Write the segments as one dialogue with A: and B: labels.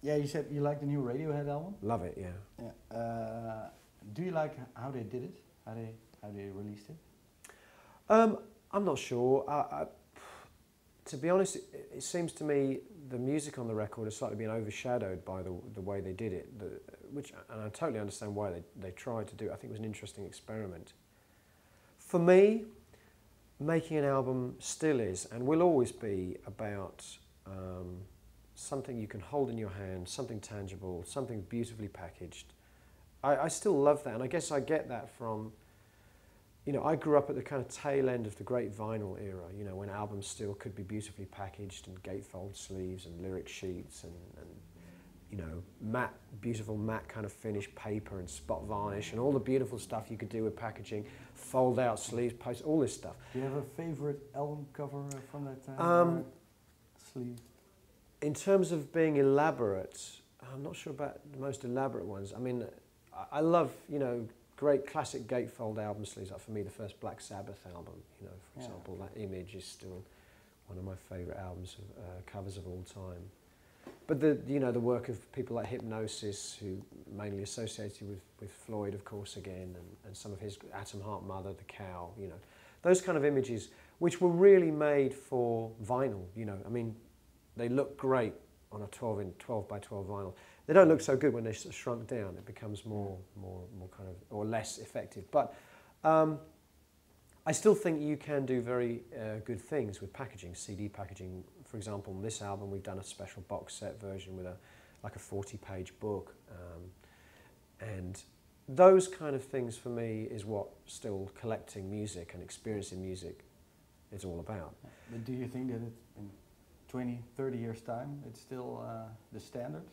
A: Yeah, you said you like the new Radiohead album.
B: Love it, yeah.
A: Yeah. Do you like how they did it? How they released it?
B: I'm not sure. To be honest, it seems to me the music on the record has slightly been overshadowed by the way they did it, and I totally understand why they tried to do it. I think it was an interesting experiment. For me, making an album still is, and will always be, about something you can hold in your hand, something tangible, something beautifully packaged. I still love that, and I guess I get that from, you know, I grew up at the kind of tail end of the great vinyl era, you know, when albums still could be beautifully packaged and gatefold sleeves and lyric sheets and you know, matte, beautiful matte kind of finished paper and spot varnish and all the beautiful stuff you could do with packaging, fold out sleeves, post, all this stuff.
A: Do you have a favorite album cover from that time? Sleeve?
B: In terms of being elaborate, I'm not sure about the most elaborate ones. I mean, I love, you know, great classic gatefold album sleeves. Like for me, the first Black Sabbath album, you know, for example, that image is still one of my favourite albums of covers of all time. But you know, the work of people like Hypnosis, who mainly associated with Floyd, of course, again, and some of his Atom Heart Mother, The Cow, you know, those kind of images, which were really made for vinyl. You know, I mean, they look great on a 12 by 12 vinyl. They don't look so good when they're sort of shrunk down. It becomes more kind of, or less effective. But I still think you can do very good things with packaging, CD packaging. For example, on this album, we've done a special box set version with like a 40-page book. And those kind of things for me is what still collecting music and experiencing music is all about.
A: But do you think that in 20, 30 years' time, it's still the standard?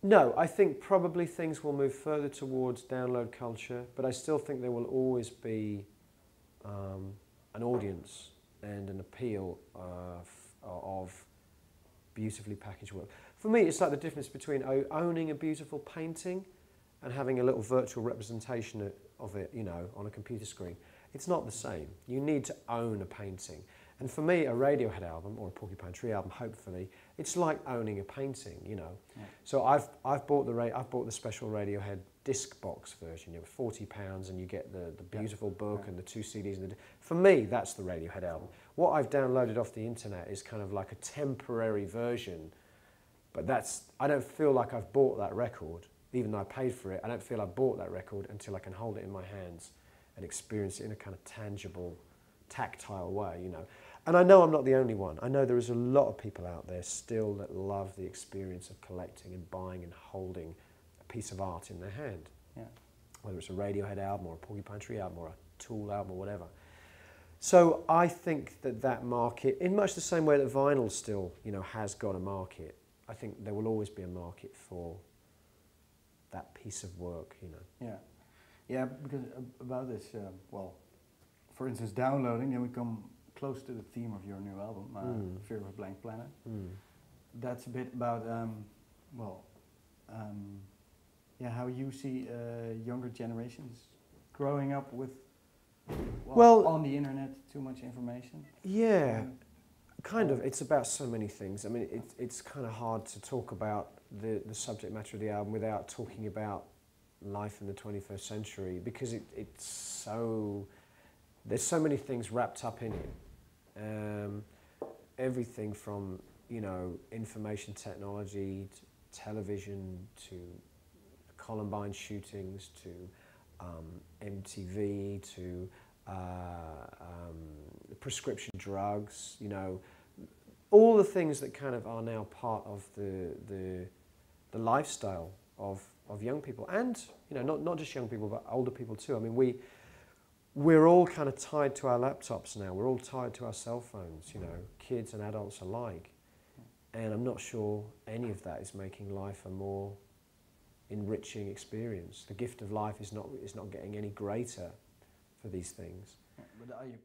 B: No, I think probably things will move further towards download culture, but I still think there will always be an audience and an appeal of beautifully packaged work. For me, it's like the difference between owning a beautiful painting and having a little virtual representation of it, you know, on a computer screen. It's not the same. You need to own a painting. And for me, a Radiohead album, or a Porcupine Tree album, hopefully, it's like owning a painting, you know. Yeah. So I've bought the special Radiohead disc box version. You know, £40, and you get the beautiful book and the 2 CDs. For me, that's the Radiohead album. What I've downloaded off the internet is kind of like a temporary version, but I don't feel like I've bought that record, even though I paid for it. I don't feel I've bought that record until I can hold it in my hands and experience it in a kind of tangible, tactile way, you know. And I know I'm not the only one. I know there is a lot of people out there still that love the experience of collecting and buying and holding a piece of art in their hand. Yeah. Whether it's a Radiohead album or a Porcupine Tree album or a Tool album or whatever. So I think that market, in much the same way that vinyl still, you know, has got a market, I think there will always be a market for that piece of work, you know.
A: Yeah. Yeah, because about this, well, for instance, downloading, then we come close to the theme of your new album, Fear of a Blank Planet. That's a bit about, yeah, how you see younger generations growing up with, well, on the internet, too much information.
B: Yeah, kind of. It's about so many things. I mean, it's kind of hard to talk about the subject matter of the album without talking about life in the 21st century, because it's so, there's so many things wrapped up in it. Everything from, you know, information technology, to television, to Columbine shootings, to MTV, to prescription drugs, you know, all the things that kind of are now part of the lifestyle of young people, and, you know, not just young people, but older people too. I mean, we're all kind of tied to our laptops now. We're all tied to our cell phones, you know, kids and adults alike. And I'm not sure any of that is making life a more enriching experience. The gift of life is not getting any greater for these things.
A: But are you